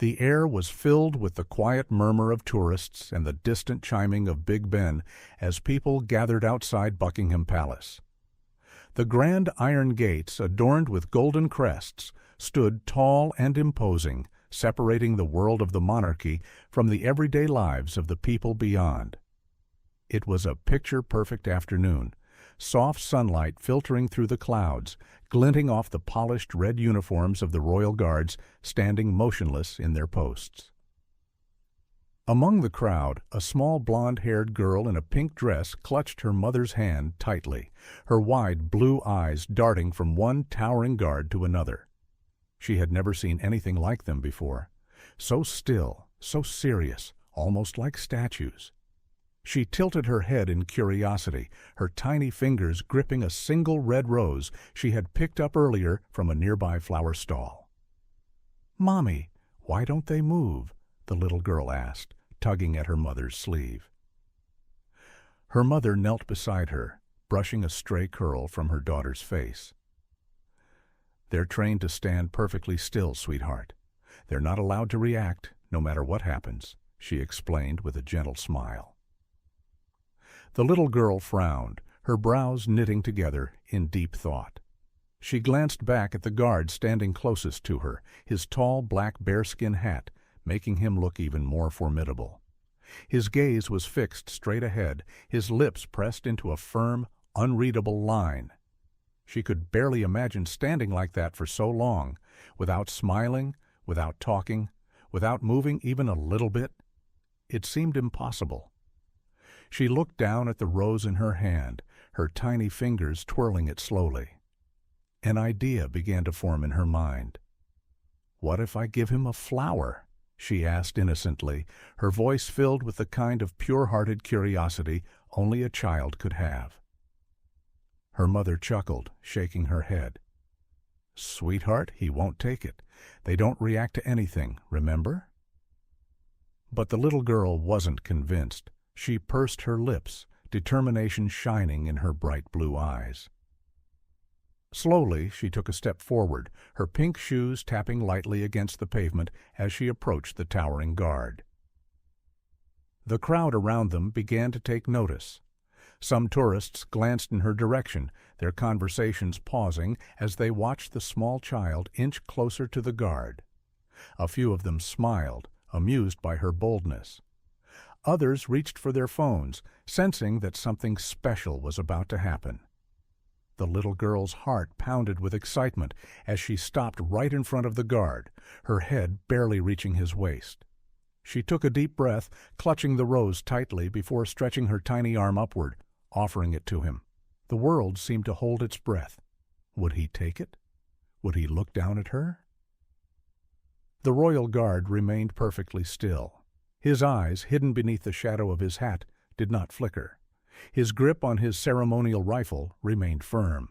The air was filled with the quiet murmur of tourists and the distant chiming of Big Ben as people gathered outside Buckingham Palace. The grand iron gates, adorned with golden crests, stood tall and imposing, separating the world of the monarchy from the everyday lives of the people beyond. It was a picture-perfect afternoon, soft sunlight filtering through the clouds, glinting off the polished red uniforms of the royal guards standing motionless in their posts. Among the crowd, a small blonde-haired girl in a pink dress clutched her mother's hand tightly, her wide blue eyes darting from one towering guard to another. She had never seen anything like them before, so still, so serious, almost like statues. She tilted her head in curiosity, her tiny fingers gripping a single red rose she had picked up earlier from a nearby flower stall. "Mommy, why don't they move?" the little girl asked, tugging at her mother's sleeve. Her mother knelt beside her, brushing a stray curl from her daughter's face. "They're trained to stand perfectly still, sweetheart. They're not allowed to react, no matter what happens," she explained with a gentle smile. The little girl frowned, her brows knitting together in deep thought. She glanced back at the guard standing closest to her, his tall black bearskin hat making him look even more formidable. His gaze was fixed straight ahead, his lips pressed into a firm, unreadable line. She could barely imagine standing like that for so long, without smiling, without talking, without moving even a little bit. It seemed impossible. She looked down at the rose in her hand, her tiny fingers twirling it slowly. An idea began to form in her mind. "What if I give him a flower?" she asked innocently, her voice filled with the kind of pure-hearted curiosity only a child could have. Her mother chuckled, shaking her head. "Sweetheart, he won't take it. They don't react to anything, remember?" But the little girl wasn't convinced. She pursed her lips, determination shining in her bright blue eyes. Slowly, she took a step forward, her pink shoes tapping lightly against the pavement as she approached the towering guard. The crowd around them began to take notice. Some tourists glanced in her direction, their conversations pausing as they watched the small child inch closer to the guard. A few of them smiled, amused by her boldness. Others reached for their phones, sensing that something special was about to happen. The little girl's heart pounded with excitement as she stopped right in front of the guard, her head barely reaching his waist. She took a deep breath, clutching the rose tightly before stretching her tiny arm upward, offering it to him. The world seemed to hold its breath. Would he take it? Would he look down at her? The royal guard remained perfectly still. His eyes, hidden beneath the shadow of his hat, did not flicker. His grip on his ceremonial rifle remained firm.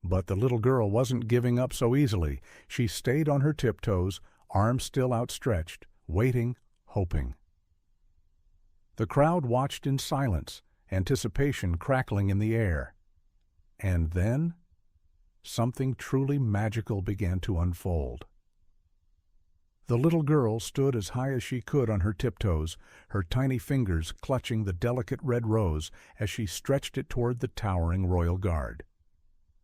But the little girl wasn't giving up so easily. She stayed on her tiptoes, arms still outstretched, waiting, hoping. The crowd watched in silence, anticipation crackling in the air. And then, something truly magical began to unfold. The little girl stood as high as she could on her tiptoes, her tiny fingers clutching the delicate red rose as she stretched it toward the towering royal guard.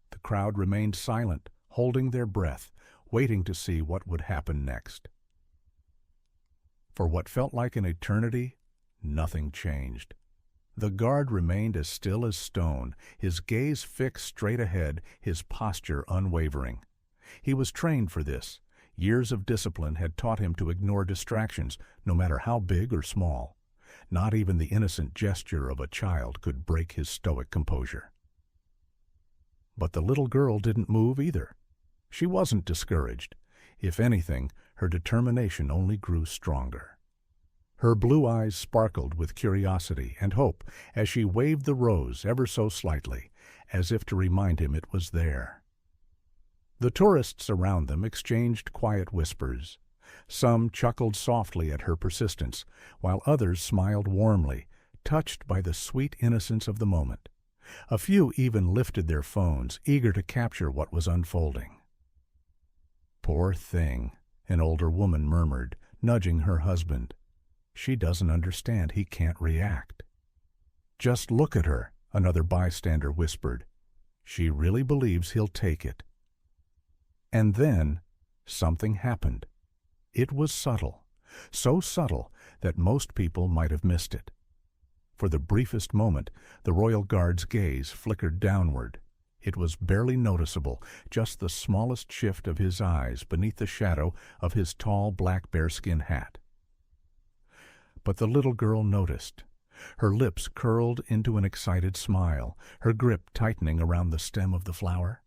The crowd remained silent, holding their breath, waiting to see what would happen next. For what felt like an eternity, nothing changed. The guard remained as still as stone, his gaze fixed straight ahead, his posture unwavering. He was trained for this. Years of discipline had taught him to ignore distractions, no matter how big or small. Not even the innocent gesture of a child could break his stoic composure. But the little girl didn't move either. She wasn't discouraged. If anything, her determination only grew stronger. Her blue eyes sparkled with curiosity and hope as she waved the rose ever so slightly, as if to remind him it was there. The tourists around them exchanged quiet whispers. Some chuckled softly at her persistence, while others smiled warmly, touched by the sweet innocence of the moment. A few even lifted their phones, eager to capture what was unfolding. "Poor thing," an older woman murmured, nudging her husband. She doesn't understand. He can't react. Just look at her, another bystander whispered. She really believes he'll take it. And then something happened. It was subtle, so subtle that most people might have missed it. For the briefest moment, the royal guard's gaze flickered downward. It was barely noticeable, just the smallest shift of his eyes beneath the shadow of his tall black bearskin hat. But the little girl noticed. Her lips curled into an excited smile, her grip tightening around the stem of the flower.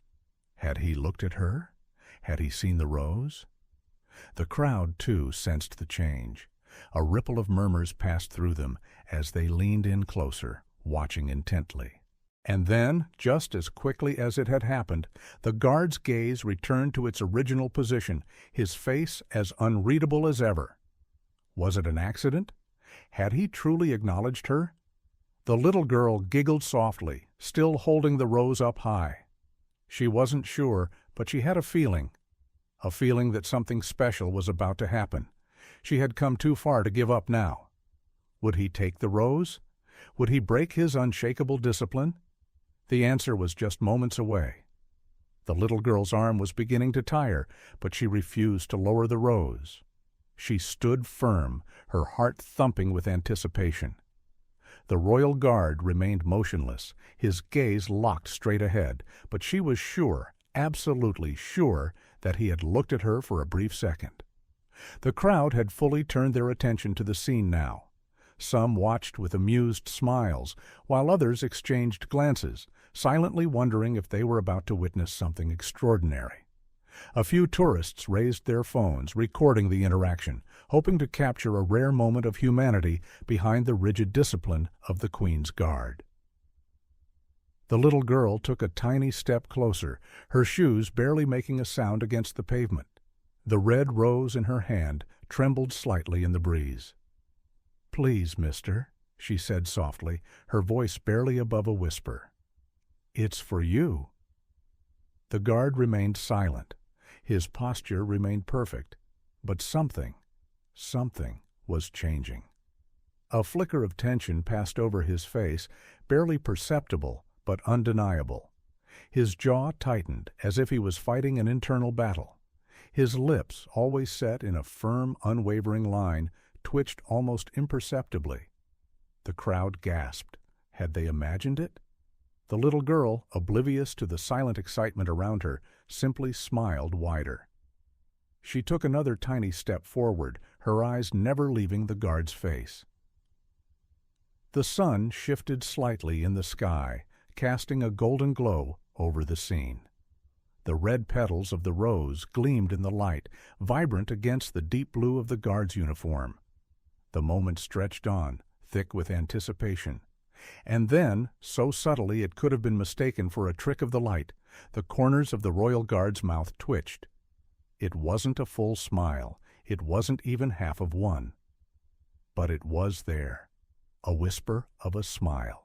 Had he looked at her? Had he seen the rose? The crowd, too, sensed the change. A ripple of murmurs passed through them as they leaned in closer, watching intently. And then, just as quickly as it had happened, the guard's gaze returned to its original position, his face as unreadable as ever. Was it an accident? Had he truly acknowledged her? The little girl giggled softly, still holding the rose up high. She wasn't sure, but she had a feeling that something special was about to happen. She had come too far to give up now. Would he take the rose? Would he break his unshakable discipline? The answer was just moments away. The little girl's arm was beginning to tire, but she refused to lower the rose. She stood firm, her heart thumping with anticipation. The royal guard remained motionless, his gaze locked straight ahead, but she was sure, absolutely sure, that he had looked at her for a brief second. The crowd had fully turned their attention to the scene now. Some watched with amused smiles, while others exchanged glances, silently wondering if they were about to witness something extraordinary. A few tourists raised their phones, recording the interaction, hoping to capture a rare moment of humanity behind the rigid discipline of the Queen's Guard. The little girl took a tiny step closer, her shoes barely making a sound against the pavement. The red rose in her hand trembled slightly in the breeze. "Please, mister," she said softly, her voice barely above a whisper. "It's for you." The guard remained silent. His posture remained perfect, but something was changing. A flicker of tension passed over his face, barely perceptible but undeniable. His jaw tightened as if he was fighting an internal battle. His lips, always set in a firm, unwavering line, twitched almost imperceptibly. The crowd gasped. Had they imagined it? The little girl, oblivious to the silent excitement around her, simply smiled wider. She took another tiny step forward, her eyes never leaving the guard's face. The sun shifted slightly in the sky, casting a golden glow over the scene. The red petals of the rose gleamed in the light, vibrant against the deep blue of the guard's uniform. The moment stretched on, thick with anticipation. And then, so subtly it could have been mistaken for a trick of the light, the corners of the royal guard's mouth twitched. It wasn't a full smile, it wasn't even half of one. But it was there, a whisper of a smile.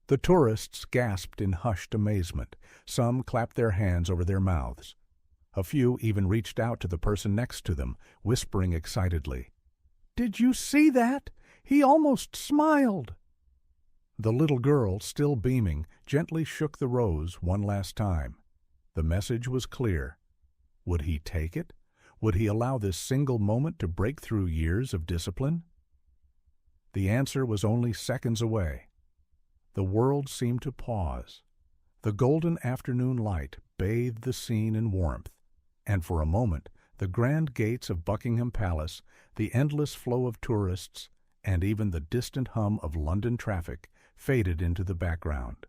The tourists gasped in hushed amazement. Some clapped their hands over their mouths. A few even reached out to the person next to them, whispering excitedly, "Did you see that? He almost smiled!" The little girl, still beaming, gently shook the rose one last time. The message was clear. Would he take it? Would he allow this single moment to break through years of discipline? The answer was only seconds away. The world seemed to pause. The golden afternoon light bathed the scene in warmth, and for a moment the grand gates of Buckingham Palace, the endless flow of tourists, and even the distant hum of London traffic faded into the background.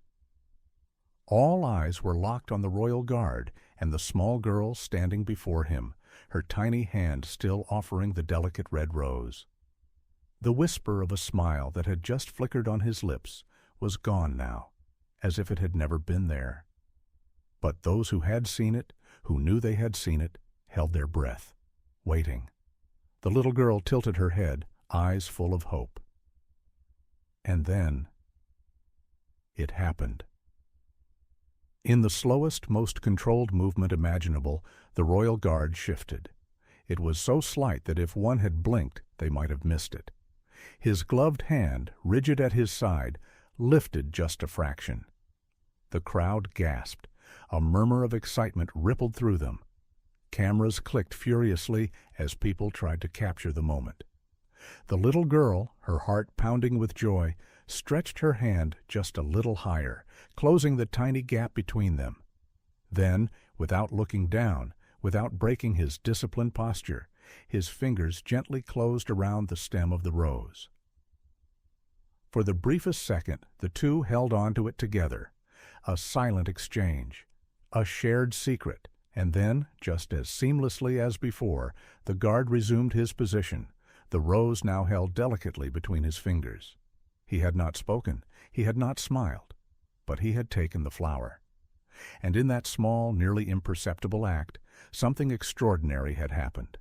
All eyes were locked on the royal guard and the small girl standing before him, her tiny hand still offering the delicate red rose. The whisper of a smile that had just flickered on his lips was gone now, as if it had never been there. But those who had seen it, who knew they had seen it, held their breath, waiting. The little girl tilted her head, eyes full of hope. And then it happened. In the slowest, most controlled movement imaginable, the royal guard shifted. It was so slight that if one had blinked, they might have missed it. His gloved hand, rigid at his side, lifted just a fraction. The crowd gasped. A murmur of excitement rippled through them. Cameras clicked furiously as people tried to capture the moment. The little girl, her heart pounding with joy, stretched her hand just a little higher, closing the tiny gap between them. Then, without looking down, without breaking his disciplined posture, his fingers gently closed around the stem of the rose. For the briefest second, the two held on to it together, a silent exchange, a shared secret, and then, just as seamlessly as before, the guard resumed his position, the rose now held delicately between his fingers. He had not spoken, he had not smiled, but he had taken the flower. And in that small, nearly imperceptible act, something extraordinary had happened.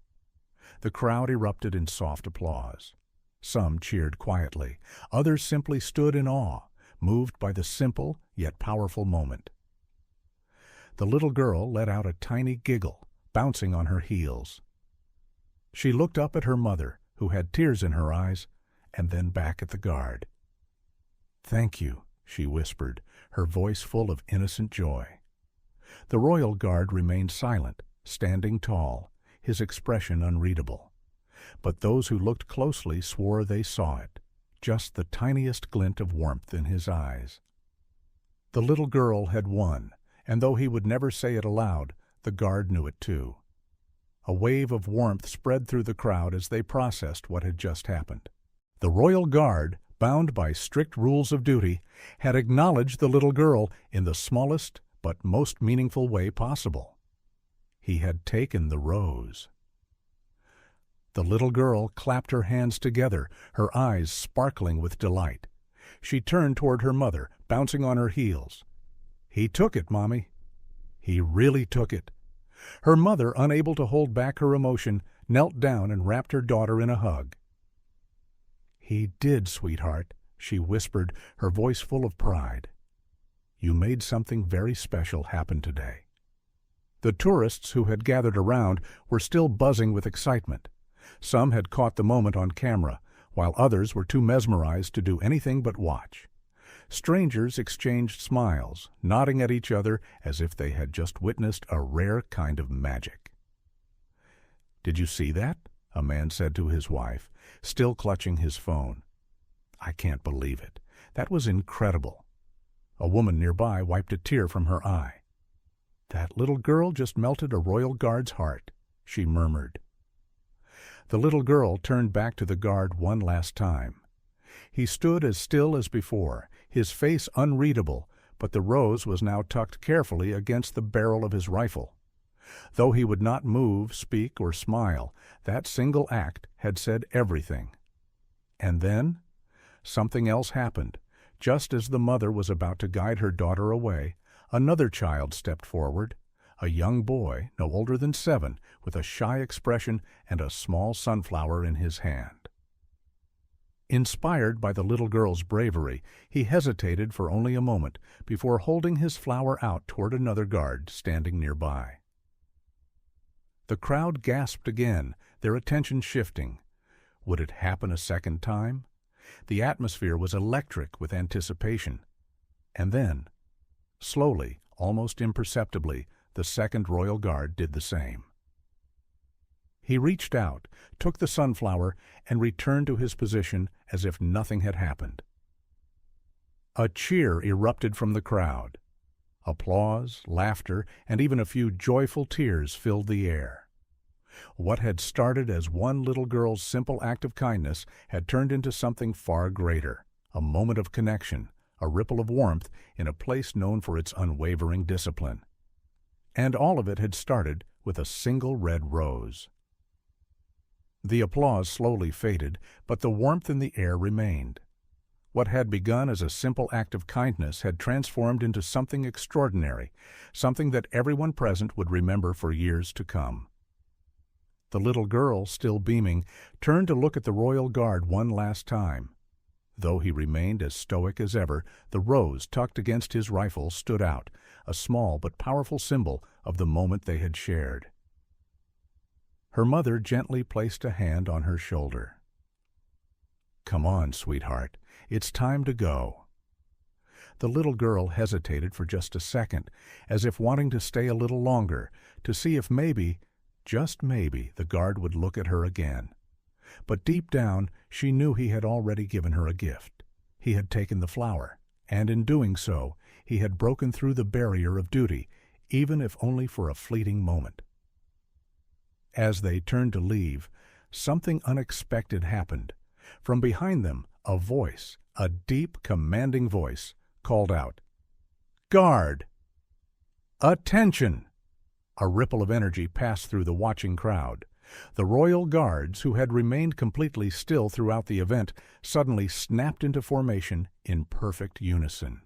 The crowd erupted in soft applause. Some cheered quietly, others simply stood in awe, moved by the simple yet powerful moment. The little girl let out a tiny giggle, bouncing on her heels. She looked up at her mother, who had tears in her eyes, and then back at the guard. "Thank you," she whispered, her voice full of innocent joy. The royal guard remained silent, standing tall, his expression unreadable. But those who looked closely swore they saw it, just the tiniest glint of warmth in his eyes. The little girl had won, and though he would never say it aloud, the guard knew it too. A wave of warmth spread through the crowd as they processed what had just happened. The royal guard, bound by strict rules of duty, had acknowledged the little girl in the smallest but most meaningful way possible. He had taken the rose. The little girl clapped her hands together, her eyes sparkling with delight. She turned toward her mother, bouncing on her heels. "He took it, Mommy. He really took it." Her mother, unable to hold back her emotion, knelt down and wrapped her daughter in a hug. "He did, sweetheart," she whispered, her voice full of pride. "You made something very special happen today." The tourists who had gathered around were still buzzing with excitement. Some had caught the moment on camera, while others were too mesmerized to do anything but watch. Strangers exchanged smiles, nodding at each other as if they had just witnessed a rare kind of magic. "Did you see that?" a man said to his wife, still clutching his phone. "I can't believe it. That was incredible." A woman nearby wiped a tear from her eye. "That little girl just melted a royal guard's heart," she murmured. The little girl turned back to the guard one last time. He stood as still as before, his face unreadable, but the rose was now tucked carefully against the barrel of his rifle. Though he would not move, speak, or smile, that single act had said everything. And then something else happened. Just as the mother was about to guide her daughter away, another child stepped forward, a young boy, no older than 7, with a shy expression and a small sunflower in his hand. Inspired by the little girl's bravery, he hesitated for only a moment before holding his flower out toward another guard standing nearby. The crowd gasped again, their attention shifting. Would it happen a second time? The atmosphere was electric with anticipation. And then, slowly, almost imperceptibly, the second royal guard did the same. He reached out, took the sunflower, and returned to his position as if nothing had happened. A cheer erupted from the crowd. Applause, laughter, and even a few joyful tears filled the air. What had started as one little girl's simple act of kindness had turned into something far greater, a moment of connection, a ripple of warmth in a place known for its unwavering discipline. And all of it had started with a single red rose. The applause slowly faded, but the warmth in the air remained. What had begun as a simple act of kindness had transformed into something extraordinary, something that everyone present would remember for years to come. The little girl, still beaming, turned to look at the royal guard one last time. Though he remained as stoic as ever, the rose tucked against his rifle stood out, a small but powerful symbol of the moment they had shared. Her mother gently placed a hand on her shoulder. "Come on, sweetheart. It's time to go." The little girl hesitated for just a second, as if wanting to stay a little longer, to see if maybe, just maybe, the guard would look at her again. But deep down, she knew he had already given her a gift. He had taken the flower, and in doing so, he had broken through the barrier of duty, even if only for a fleeting moment. As they turned to leave, something unexpected happened. From behind them, a voice, a deep, commanding voice, called out, "Guard! Attention!" A ripple of energy passed through the watching crowd. The royal guards, who had remained completely still throughout the event, suddenly snapped into formation in perfect unison.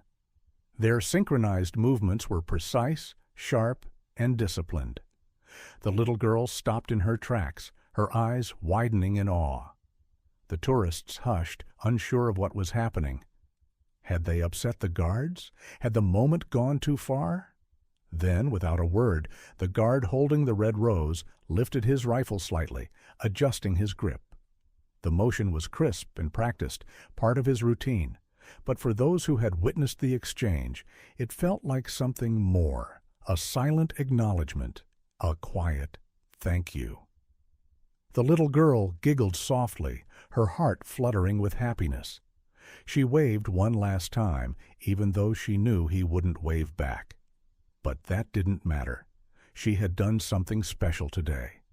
Their synchronized movements were precise, sharp, and disciplined. The little girl stopped in her tracks, her eyes widening in awe. The tourists hushed, unsure of what was happening. Had they upset the guards? Had the moment gone too far? Then, without a word, the guard holding the red rose lifted his rifle slightly, adjusting his grip. The motion was crisp and practiced, part of his routine. But for those who had witnessed the exchange, it felt like something more, a silent acknowledgement, a quiet thank you. The little girl giggled softly, her heart fluttering with happiness. She waved one last time, even though she knew he wouldn't wave back. But that didn't matter. She had done something special today.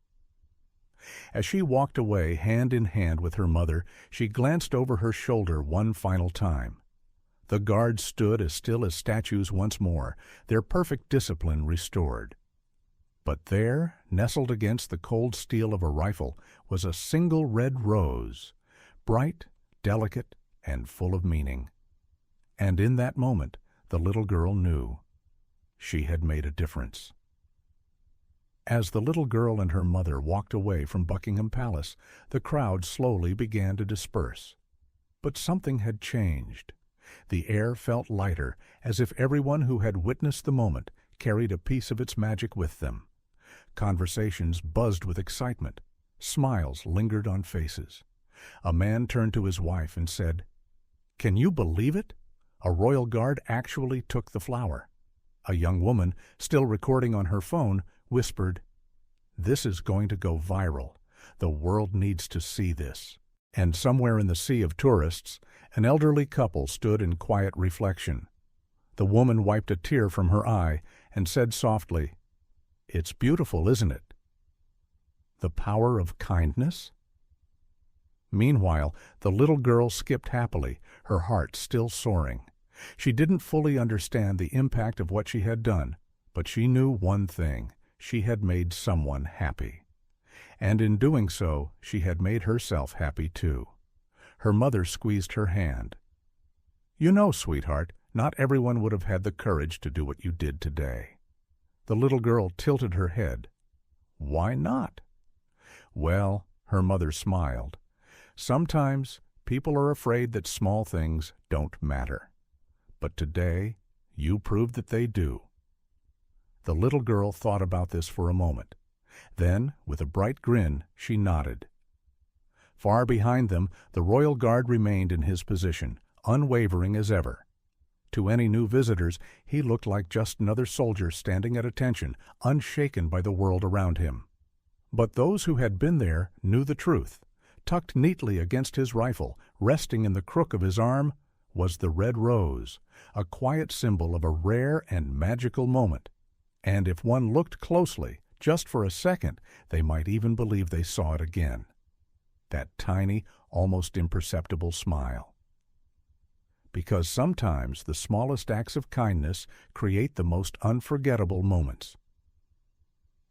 As she walked away hand in hand with her mother, she glanced over her shoulder one final time. The guards stood as still as statues once more, their perfect discipline restored. But there, nestled against the cold steel of a rifle, was a single red rose, bright, delicate, and full of meaning. And in that moment, the little girl knew. She had made a difference. As the little girl and her mother walked away from Buckingham Palace, the crowd slowly began to disperse. But something had changed. The air felt lighter, as if everyone who had witnessed the moment carried a piece of its magic with them. Conversations buzzed with excitement. Smiles lingered on faces. A man turned to his wife and said, "Can you believe it? A royal guard actually took the flower." A young woman, still recording on her phone, whispered, "This is going to go viral. The world needs to see this." And somewhere in the sea of tourists, an elderly couple stood in quiet reflection. The woman wiped a tear from her eye and said softly, "It's beautiful, isn't it?" The power of kindness? Meanwhile, the little girl skipped happily, her heart still soaring. She didn't fully understand the impact of what she had done, but she knew one thing: she had made someone happy. And in doing so, she had made herself happy too. Her mother squeezed her hand. "You know, sweetheart, not everyone would have had the courage to do what you did today." The little girl tilted her head. "Why not?" "Well," her mother smiled, "sometimes people are afraid that small things don't matter. But today, you proved that they do." The little girl thought about this for a moment. Then, with a bright grin, she nodded. Far behind them, the royal guard remained in his position, unwavering as ever. To any new visitors, he looked like just another soldier standing at attention, unshaken by the world around him. But those who had been there knew the truth. Tucked neatly against his rifle, resting in the crook of his arm, was the red rose, a quiet symbol of a rare and magical moment. And if one looked closely, just for a second, they might even believe they saw it again. That tiny, almost imperceptible smile. Because sometimes the smallest acts of kindness create the most unforgettable moments.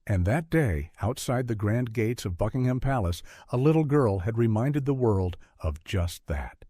And that day, outside the grand gates of Buckingham Palace, a little girl had reminded the world of just that.